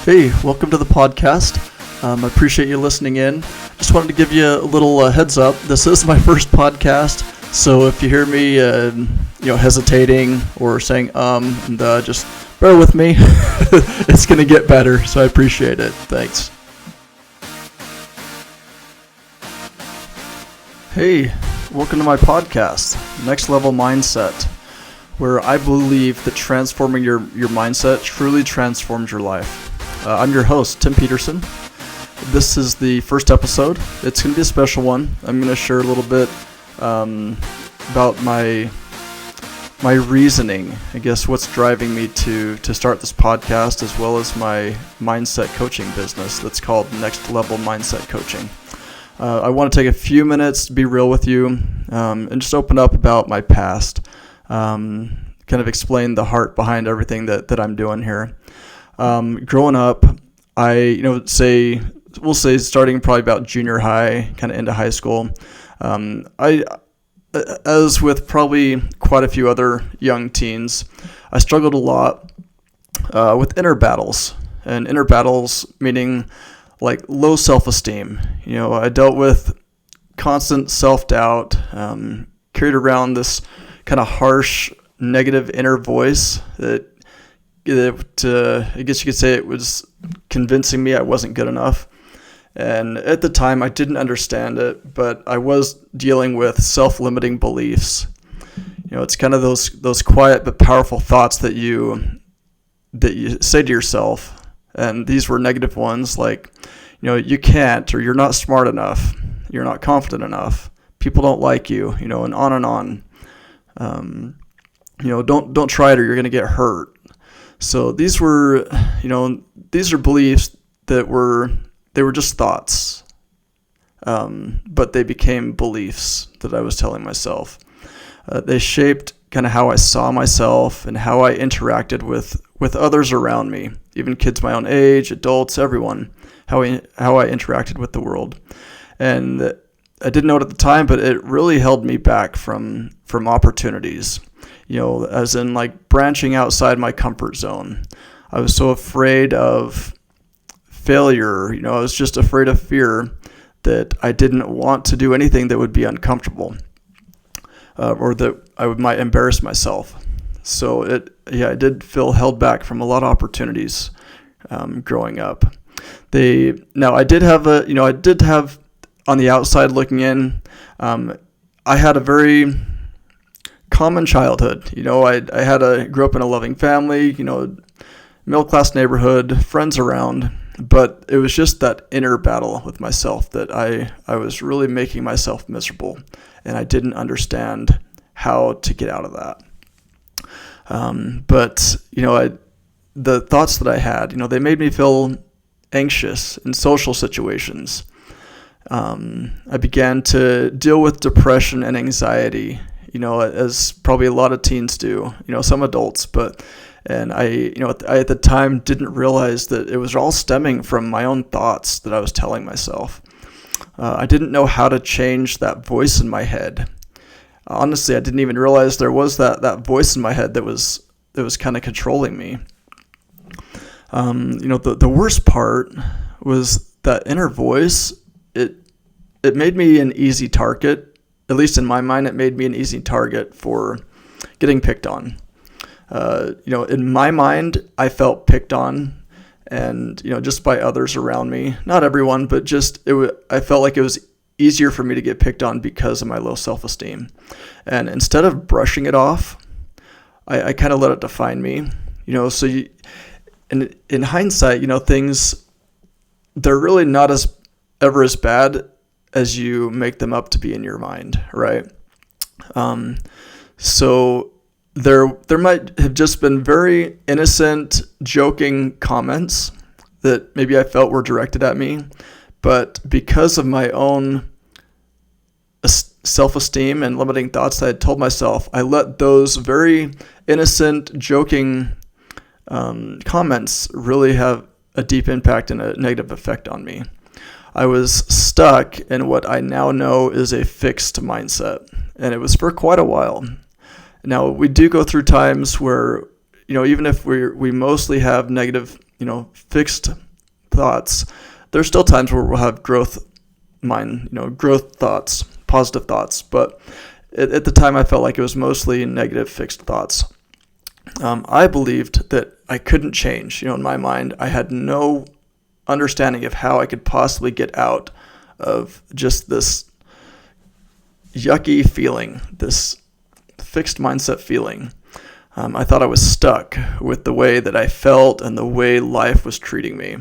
Hey, welcome to the podcast. I appreciate you listening in. Just wanted to give you a little heads up. This is my first podcast, so if you hear me, hesitating or saying and just bear with me. It's gonna get better, so I appreciate it. Thanks. Hey, welcome to my podcast, Next Level Mindset, where I believe that transforming your mindset truly transforms your life. I'm your host, Tim Peterson. This is the first episode. It's going to be a special one. I'm going to share a little bit about my reasoning, I guess what's driving me to start this podcast, as well as my mindset coaching business that's called Next Level Mindset Coaching. I want to take a few minutes to be real with you and just open up about my past, kind of explain the heart behind everything that I'm doing here. Growing up, we'll say starting probably about junior high, kind of into high school, as with probably quite a few other young teens, I struggled a lot with inner battles, and inner battles meaning like low self-esteem. I dealt with constant self-doubt, carried around this kind of harsh, negative inner voice that I guess you could say it was convincing me I wasn't good enough. And at the time, I didn't understand it, but I was dealing with self-limiting beliefs. It's kind of those quiet but powerful thoughts that you say to yourself, and these were negative ones, like, you can't, or you're not smart enough, you're not confident enough, people don't like you, and on and on. Don't try it or you're going to get hurt. So these are beliefs that were just thoughts, but they became beliefs that I was telling myself. They shaped kind of how I saw myself and how I interacted with others around me, even kids my own age, adults, everyone, how I interacted with the world. And I didn't know it at the time, but it really held me back from opportunities. As in like branching outside my comfort zone. I was so afraid of failure. I was just afraid of fear that I didn't want to do anything that would be uncomfortable, or that I might embarrass myself. So I did feel held back from a lot of opportunities growing up. I did have on the outside looking in, I had a very common childhood. I grew up in a loving family, middle class neighborhood, friends around, but it was just that inner battle with myself that I was really making myself miserable, and I didn't understand how to get out of that. But the thoughts that I had, they made me feel anxious in social situations. I began to deal with depression and anxiety, as probably a lot of teens do, some adults, and I at the time didn't realize that it was all stemming from my own thoughts that I was telling myself. I didn't know how to change that voice in my head. Honestly, I didn't even realize there was that voice in my head that was kind of controlling me. The worst part was that inner voice. It made me an easy target. At least in my mind, it made me an easy target for getting picked on. In my mind, I felt picked on, and just by others around me. Not everyone, but I felt like it was easier for me to get picked on because of my low self-esteem. And instead of brushing it off, I kind of let it define me. In hindsight, things, they're really not ever as bad as you make them up to be in your mind, right? So there might have just been very innocent, joking comments that maybe I felt were directed at me, but because of my own self-esteem and limiting thoughts that I had told myself, I let those very innocent, joking comments really have a deep impact and a negative effect on me. I was stuck in what I now know is a fixed mindset, and it was for quite a while. Now, we do go through times where, even if we mostly have negative, fixed thoughts, there's still times where we'll have growth thoughts, positive thoughts. But at the time, I felt like it was mostly negative fixed thoughts. I believed that I couldn't change. In my mind, I had no understanding of how I could possibly get out of just this yucky feeling, this fixed mindset feeling. I thought I was stuck with the way that I felt and the way life was treating me.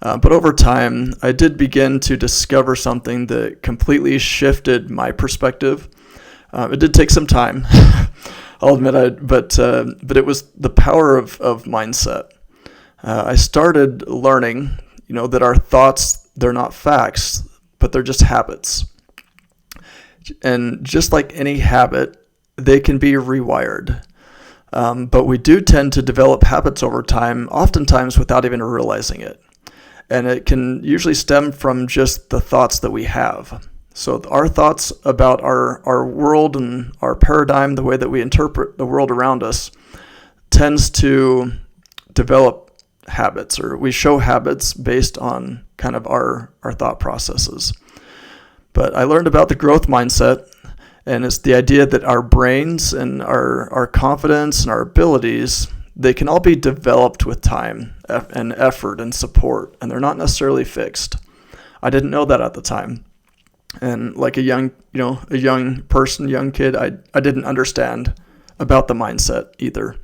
But over time, I did begin to discover something that completely shifted my perspective. It did take some time, I'll admit, but it was the power of mindset. I started learning, that our thoughts, they're not facts, but they're just habits. And just like any habit, they can be rewired. But we do tend to develop habits over time, oftentimes without even realizing it. And it can usually stem from just the thoughts that we have. So our thoughts about our world and our paradigm, the way that we interpret the world around us, tends to develop habits, or we show habits based on kind of our thought processes. But I learned about the growth mindset, and it's the idea that our brains and our confidence and our abilities, they can all be developed with time and effort and support, and they're not necessarily fixed. I didn't know that at the time. And like a young kid, I didn't understand about the mindset either.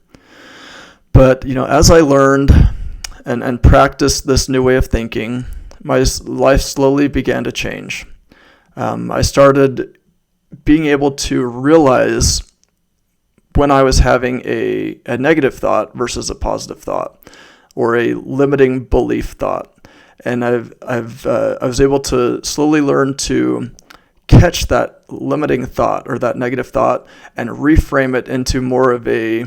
But, as I learned and practiced this new way of thinking, my life slowly began to change. I started being able to realize when I was having a negative thought versus a positive thought, or a limiting belief thought. And I was able to slowly learn to catch that limiting thought or that negative thought and reframe it into more of a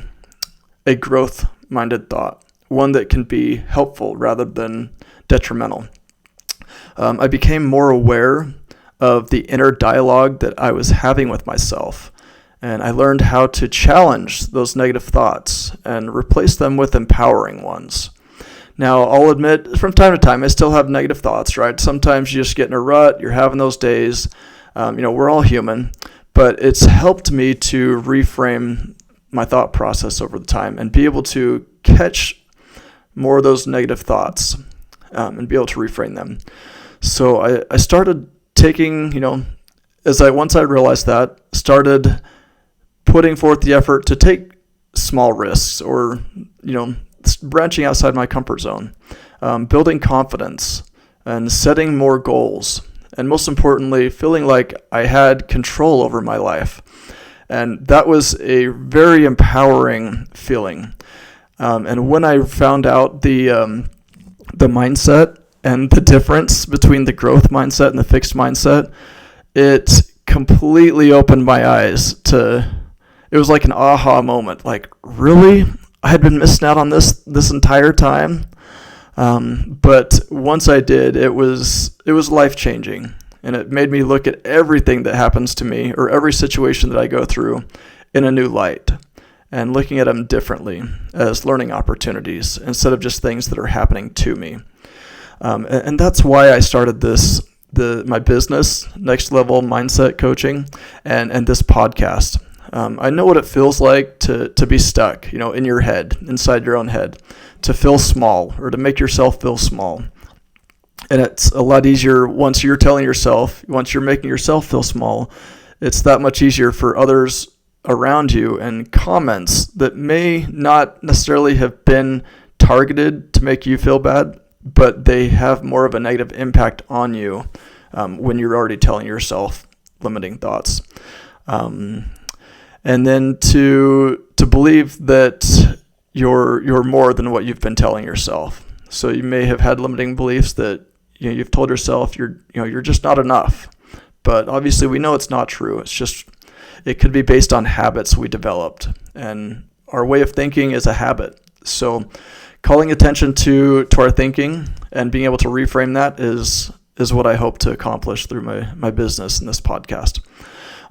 growth-minded thought, one that can be helpful rather than detrimental. I became more aware of the inner dialogue that I was having with myself. And I learned how to challenge those negative thoughts and replace them with empowering ones. Now, I'll admit, from time to time, I still have negative thoughts, right? Sometimes you just get in a rut, you're having those days. We're all human. But it's helped me to reframe my thought process over the time and be able to catch more of those negative thoughts and be able to reframe them. So I started taking, once I realized that, started putting forth the effort to take small risks, or, branching outside my comfort zone, building confidence and setting more goals. And most importantly, feeling like I had control over my life. And that was a very empowering feeling. And when I found out the mindset and the difference between the growth mindset and the fixed mindset, it completely opened my eyes it was like an aha moment. Like, really? I had been missing out on this entire time? But once I did, it was life-changing. And it made me look at everything that happens to me, or every situation that I go through, in a new light, and looking at them differently as learning opportunities instead of just things that are happening to me. And that's why I started my business, Next Level Mindset Coaching, and this podcast. I know what it feels like to be stuck, in your head, inside your own head, to feel small, or to make yourself feel small. And it's a lot easier once you're making yourself feel small. It's that much easier for others around you, and comments that may not necessarily have been targeted to make you feel bad, but they have more of a negative impact on you when you're already telling yourself limiting thoughts. And then to believe that you're more than what you've been telling yourself. So you may have had limiting beliefs that you've told yourself you're just not enough. But obviously we know it's not true. It's just, it could be based on habits we developed, and our way of thinking is a habit. So calling attention to our thinking and being able to reframe that is what I hope to accomplish through my business and this podcast.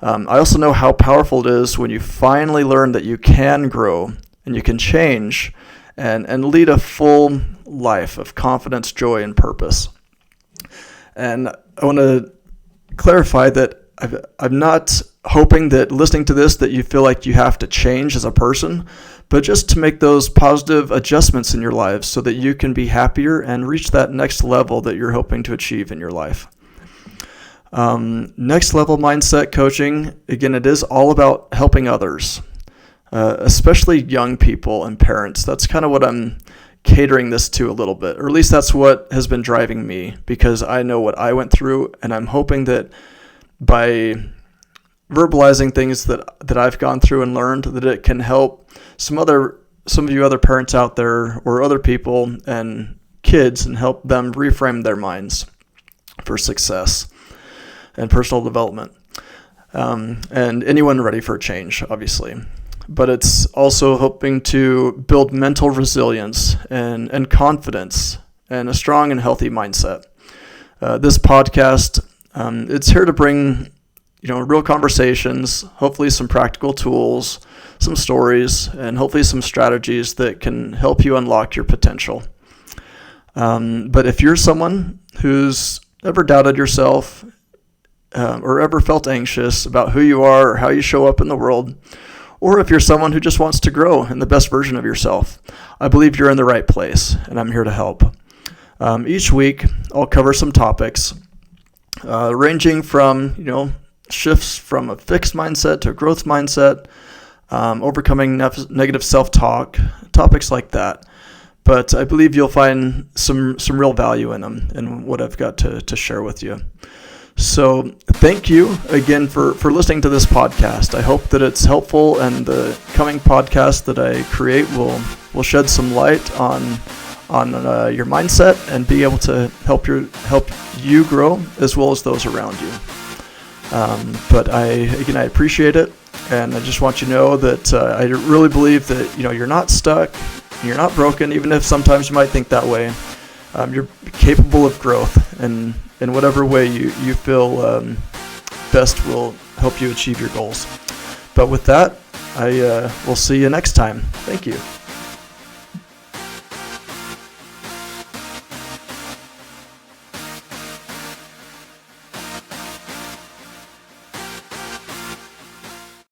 I also know how powerful it is when you finally learn that you can grow and you can change and lead a full life of confidence, joy, and purpose. And I want to clarify that I'm not hoping that listening to this that you feel like you have to change as a person, but just to make those positive adjustments in your lives so that you can be happier and reach that next level that you're hoping to achieve in your life. Next level mindset coaching, again, it is all about helping others, especially young people and parents. That's kind of what I'm catering this to a little bit, or at least that's what has been driving me, because I know what I went through, and I'm hoping that by verbalizing things that I've gone through and learned, that it can help some of you other parents out there or other people and kids, and help them reframe their minds for success and personal development, and anyone ready for change, obviously. But it's also hoping to build mental resilience and confidence and a strong and healthy mindset. This podcast, it's here to bring, real conversations, hopefully some practical tools, some stories, and hopefully some strategies that can help you unlock your potential. But if you're someone who's ever doubted yourself, or ever felt anxious about who you are or how you show up in the world, or if you're someone who just wants to grow in the best version of yourself, I believe you're in the right place, and I'm here to help. Each week, I'll cover some topics ranging from, shifts from a fixed mindset to a growth mindset, overcoming negative self-talk, topics like that. But I believe you'll find some real value in them and what I've got to share with you. So thank you again for listening to this podcast. I hope that it's helpful, and the coming podcast that I create will shed some light on your mindset and be able to help you grow as well as those around you. But I appreciate it, and I just want you to know that I really believe that you're not stuck, you're not broken, even if sometimes you might think that way. You're capable of growth, and in whatever way you feel best will help you achieve your goals. But with that, I will see you next time. Thank you.